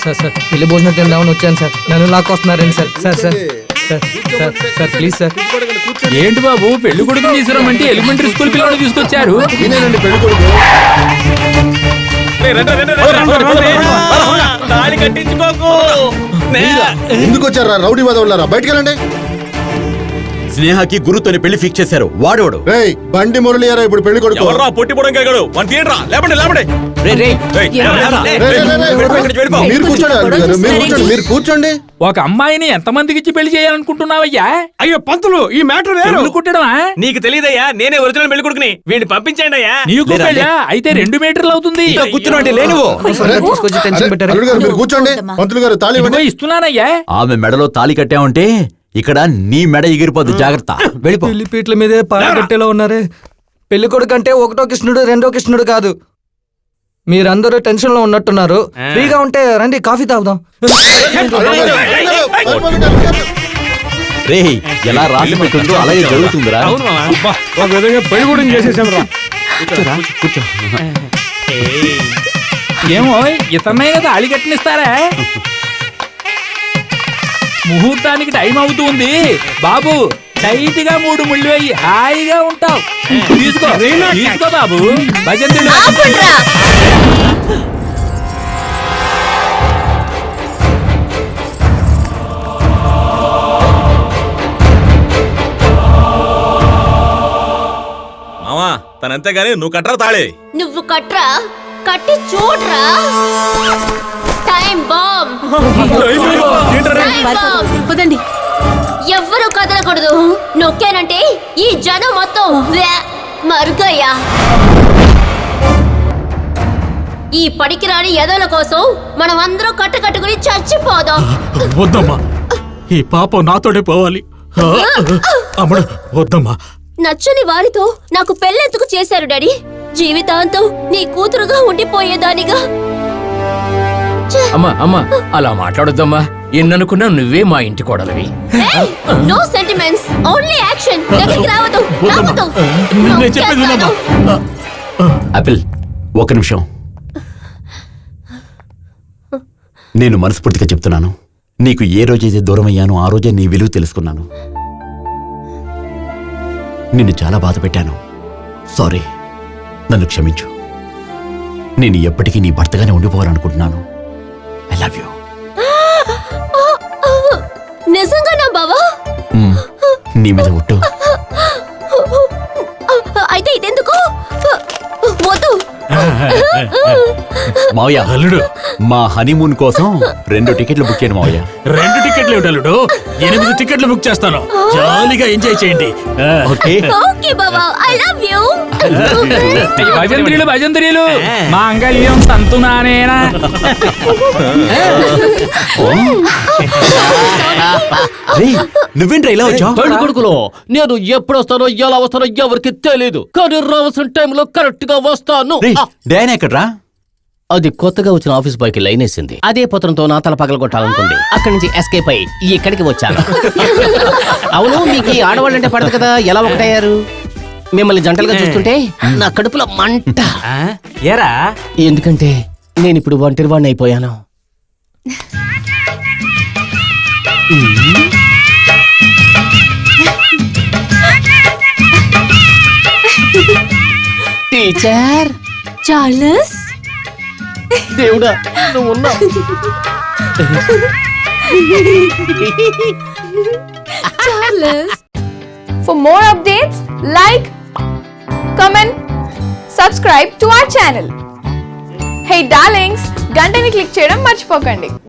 Sir sir పెళ్లి భోజనం తిందామని వచ్చాను సార్. నన్ను లాక్కొస్తున్నారండి sir. Sir sir sir sir sir please sir. ఏంటి బాబు పెళ్లి కొడుకుని తీసుకురామంటే ఎలిమెంటరీ స్కూల్ పిల్లలు తీసుకొచ్చారు. ఎందుకు వచ్చారా రౌడీ వదవలారా? బయటికి వెళ్ళండి. స్నేహకి గురుతోని పెళ్లి ఫిక్స్ చేశారు. వాడోడు రేయ్ బండి మురళియారా ఇప్పుడు పెళ్లి కొడుకు. పొట్టి పొడంగాడు మీరు కూర్చోండి, మీరు కూర్చోండి. ఒక అమ్మాయిని ఎంతమందికి ఇచ్చి పెళ్లి చేయాలనుకుంటున్నావయ్యా? అయ్యో పంతులు, ఈ మ్యాటర్ వేరు. కుట్టడమా? నీకు తెలియదయ్యా, నేనే ఒరిజినల్ పెళ్లి కొడుకుని. వీడిని పంపించండి అయ్యా. నీకు పెళ్ళా? అయితే 2 మీటర్లు అవుతుంది. కూర్చున్నాండి లేనివో. తీసుకొచ్చి టెన్షన్ పెట్టారు. అల్లుడు గారు మీరు కూర్చోండి. పంతులు గారు తాళి ఇవ్వండి. ఇస్తున్నానయ్యా. ఆమె మెడలో తాళి కట్టామంటే ఇక్కడ నీ మెడ ఎగిరిపోద్దు. జాగ్రత్త. వెళ్ళిపో. పెళ్లి పీటల మీదే పారగట్టేలా ఉన్నారే. పెళ్లి కొడుకు అంటే ఒకటో కృష్ణుడు రెండో కృష్ణుడు కాదు. మీరందరూ టెన్షన్ లో ఉన్నట్టున్నారు. ఫ్రీగా ఉంటే రండి కాఫీ తాగుదాం. రే ఎలా రాసి పెట్టుందో అలాగే జరుగుతుందిరా. ఒక విధంగా పెళ్లి కూడా చేసేసాం రా. కూర్చో. ఏమో ఇతన్నే కదా అలి కట్టనిస్తారా? ముహూర్తానికి టైం అవుతుంది బాబు. టైట్ గా 3 ముళ్ళు వేయి, హాయిగా ఉంటావు. తీసుకో తీసుకో బాబు. భజంతుడు మావా తనంతేగాని నువ్వు కట్టరా తాళి. నువ్వు కట్రా, కట్టి చూడరా. Time bomb. పదండి. ఎవ్వరూ కదలకూడదు. నొక్కానంటే ఈ జనం మొత్తం మరుగయ్యా. ఈ పడికిరాని ఎదల కోసం మనం అందరూ కట్టుకుని చచ్చిపోదాం. వద్దమ్మా, ఈ పాపం నాతోనే పోవాలి. అమ్మడు వద్దమ్మా. నచ్చని వారితో నాకు పెళ్ళెందుకు చేశారు డాడీ? జీవితాంతం నీ కూతురుగా ఉండిపోయేదానిగా. అమ్మా అమ్మా అలా మాట్లాడొద్దమ్మా. ఎన్ననుకున్నా నువ్వే మా ఇంటి కోడలివి. No sentiments, only action. దగ్గరికి రావద్దు. ఆపిల్ ఒక నిమిషం. నేను మనస్ఫూర్తిగా చెప్తున్నాను, నీకు ఏ రోజైతే దూరం అయ్యానో ఆ రోజే నీ విలువ తెలుసుకున్నాను. నిన్ను చాలా బాధ పెట్టాను. సారీ, నన్ను క్షమించు. నేను ఎప్పటికీ నీ భర్తగానే ఉండిపోవాలనుకుంటున్నాను. I love you. నిజంగానా బావా? నీ మీద ఒట్టు. అయితే ఇదెందుకు? వద్దు మావయ్య. అల్లుడు మా హనీమూన్ కోసం 2 టికెట్లు బుక్ చేయండి మావయ్య. 2 టికెట్లు ఏమిటి అల్లుడు? 8 టికెట్లు బుక్ చేస్తాను. జాలీగా ఎంజాయ్ చేయండి. ఓకే ఓకే బావా, ఐ లవ్ యూ. భజంత్రీలు భజంత్రీలు మాంగళ్యం తంతునానేనా. నువ్వేంట్రా ఇలా వచ్చావు? పెళ్లి కొడుకులో నేను ఎప్పుడు వస్తానో ఎలా వస్తానో ఎవరికి తెలీదు, కానీ రావాల్సిన టైంలో కరెక్ట్ గా వస్తాను. డయానా ఎక్కడ్రా? అది కొత్తగా వచ్చిన ఆఫీస్ బాయ్ కి లైన్ వేసింది. అదే పత్రంతో నా తల పగలగొట్టాలనుకుంది. అక్కడి నుంచి ఎస్కేప్ అయి ఇక్కడికి వచ్చాను. అవును, మీకు ఈ ఆడవాళ్ళంటే పడదు కదా, ఎలా ఒకటయ్యారు? మిమ్మల్ని జంటలుగా చూస్తుంటే నా కడుపులో మంట. ఏరా, ఎందుకంటే నేను ఇప్పుడు ఒంటరివాణ్ణి అయిపోయాను. టీచర్ చార్లెస్, దేవుడా నువ్వు ఉన్నావు. Charles. For more updates, like, comment, subscribe to our channel. Hey darlings, గంటని click చేయడం మర్చిపోకండి.